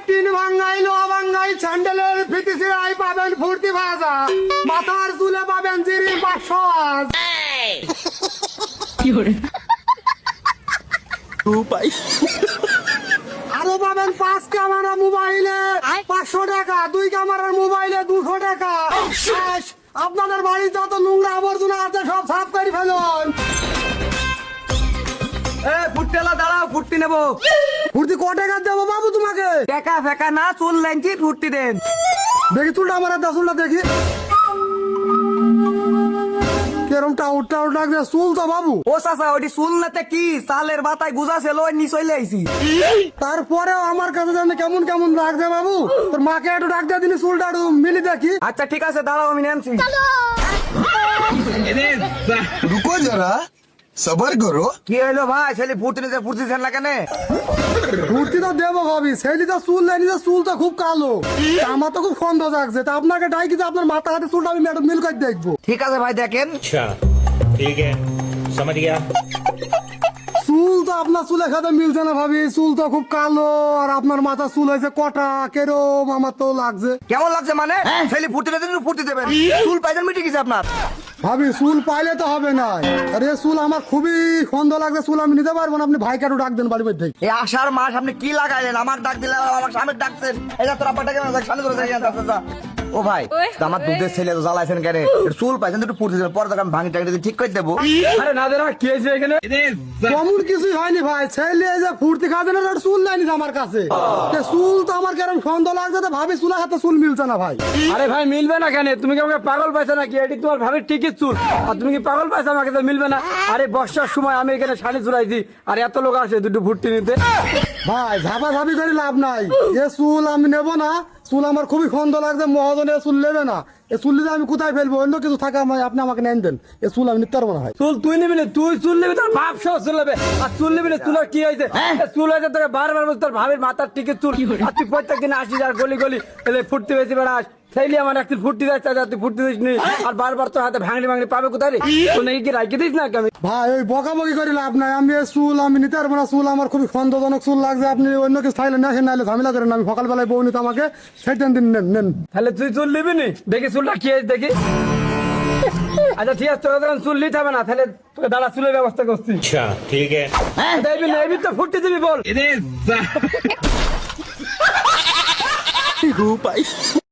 তিন ভাঙ্গাই লোহা ভাঙ্গাই স্যান্ডেলের ফিতি সিরাই পাবেন ফুর্তি ভাজা, মাথার চুলে পাবেন জিরি 500 আজ। আরো পাবেন 5 ক্যামেরা মোবাইলে 500 টাকা, 2 ক্যামেরার মোবাইলে 200 টাকা। শেষ। আপনাদের বাড়ির যত নোংরা আবর্জনা আছে সব সাফ করে ফেলুন। ফুটতেলা দাঁড়াও, ফুটতি নেবো। ফুর্তি ক টাকা দেবো বাবু তোমাকে? টাকা ফেকা না, চুল লেনছি, ফুটতি দেন। দেখি চুলটা আমার হাতে, চুলটা দেখি কেরম টাউট টাউট লাগছে চুল তো বাবু। ও চাচা, ওটি চুল নাতে কি চালের বাতায় গুজা ছিল, ওই নিচই লাইছি। তারপরেও আমার কাছে জানি কেমন কেমন লাগছে বাবু। তোর মাকে একটু ডাক দিয়ে দিনি, চুলটা একটু মিলি দেখি। আচ্ছা ঠিক আছে, দাঁড়াও, আমি নেনছি। रुको जरा सबर करो। কি হইলো ভাই, ছেলে ফুটতি নিতে ফুটতিছেন না কেন? ফুর্তি তো দেবো ভাবি, ছেলে তো চুল নেই, নিজের চুল তো খুব কালো, আমার তো খুব সন্দেহ লাগছে। তা আপনাকে ডাকি যে আপনার মাথা হাতে চুলটা আমি একটু মিল করে দেখবো। ঠিক আছে ভাই, দেখেন। अच्छा ठीक है समझ गया। চুল তো আপনার চুলের সাথে মিলছে না ভাবি, চুল তো খুব কালো, আর আপনার মাথা চুল হয়েছে কটা, কেরম আমার তো লাগছে। কেমন লাগছে মানে? ছেলে ফুটতি নিতে ফুটতি দেবেন, চুল পাইছেন মিটে গেছে আপনার। ভাবি চুল পাইলে তো হবে না, আরে চুল আমার খুবই সন্দেহ লাগছে, চুল আমি নিতে পারবো না। আপনি ভাইকে একটু ডাক দেন বাড়ির মধ্যে। এই আষাঢ় মাস আপনি কি লাগাইলেন? আমার ডাক দিলেন, আমার স্বামীর ডাকছেন। এই তোর আব্বা ডাকে সামনে ধরে যাই। ও ভাই, তা আমার দুধের ছেলে তো জ্বালাইছেন কেন? চুল পাইছেন তো একটু ফুটতি দেবেন, পরে আমি ভাঙি টাকি ঠিক করে দেবো। আরে না দেনা কি হয়েছে এখানে? তেমন কিছুই হয়নি ভাই, ছেলে এই যে ফুর্তি খাওয়াতে না, ওটা চুল নেয়নি আমার কাছে। তে চুল তো আমার কেরম সন্দেহ লাগছে, তো ভাবি চুলের হাতে চুল মিলছে না ভাই। আরে ভাই মিলবে না কেন? তুমি কি আমাকে পাগল পাইছো নাকি? এটি তোমার ভাবির ঠিকই চুল, আর তুমি কি পাগল পাইছো আমাকে? তো মিলবে না। আরে বর্ষার সময় আমি এখানে শাড়ি চুরাইছি, আর এত লোক আসে দুটো ভুট্টি নিতে। ভাই ঝাপা ঝাপি করে লাভ নাই, এ চুল আমি নেবো না। চুল আমার খুবই সন্দেহ লাগছে, মহাজনে চুল নেবে না। এ চুল নিতে আমি কোথায় ফেলবো? অন্য কিছু থাকা আপনি আমাকে নেন দেন, এ চুল আমি নিতে পারবো না ভাই। চুল তুই নিবি না, তুই চুল নিবি, তোর ভাব সহ চুল নেবে। আর চুল নিবি না, চুলের কি হয়েছে? চুল হয়েছে তোকে বারবার বলছে তোর ভাবির মাথার টিকে চুল, আর তুই প্রত্যেক দিন আসিস আর গলি গলি এলে ফুটতে বেশি বেড়াস। সেইলি আমার একদিন ফুটতে যাচ্ছে, তুই ফুটতে দিস নি, আর বারবার তোর হাতে ভাঙড়ি ভাঙড়ি পাবে কোথায় রে? তো নাকি কি রাখি দিস না আমি? ভাই ওই বকাবকি করে লাভ নাই, আমি এই চুল আমি নিতে পারবো না। চুল আমার খুবই সন্দেহজনক চুল লাগছে, আপনি অন্য কিছু খাইলে না, নাহলে ঝামেলা করেন। আমি সকালবেলায় বউ নিতে আমাকে সেটান দিন নেন নেন। তাহলে তুই চুল নিবি নি? দেখি চুলটা কি হয়েছে দেখি। আচ্ছা ঠিক আছে, তোরা যখন চুল নিতে হবে না, তাহলে তোকে দাঁড়া চুলের ব্যবস্থা করছি। अच्छा ठीक है দেবি না, এবি তো ফুটতে দিবি বল।